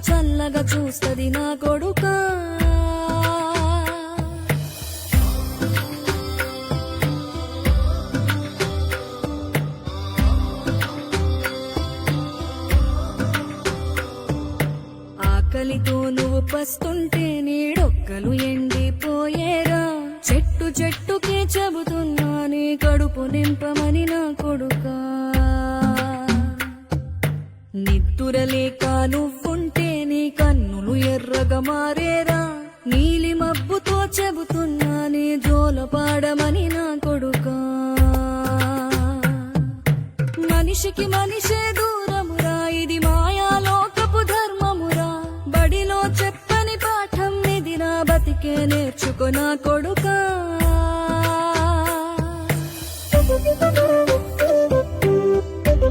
చల్లగా చూస్తది నా కొడుకా. ఆకలితో నువ్వు పస్తుంటే నీడొక్కలు ఎండిపోయేరా. చెట్టు చెట్టుకే చెబుతున్నా నీ కడుపు నింపమని నా కొడుకా. నిద్దురలేక నువ్వుంటే నీ కన్నులు ఎర్రగా మారేరా. నీలి మబ్బుతో చెబుతున్నా నీ జోలపాడమని నా కొడుకా. మనిషికి మనిషే దూరమురా, ఇది మాయాలోకపు ధర్మమురా. బడిలో చెప్పని పాఠం ఇది, నా బతికే నేర్చుకో నా కొడుకా.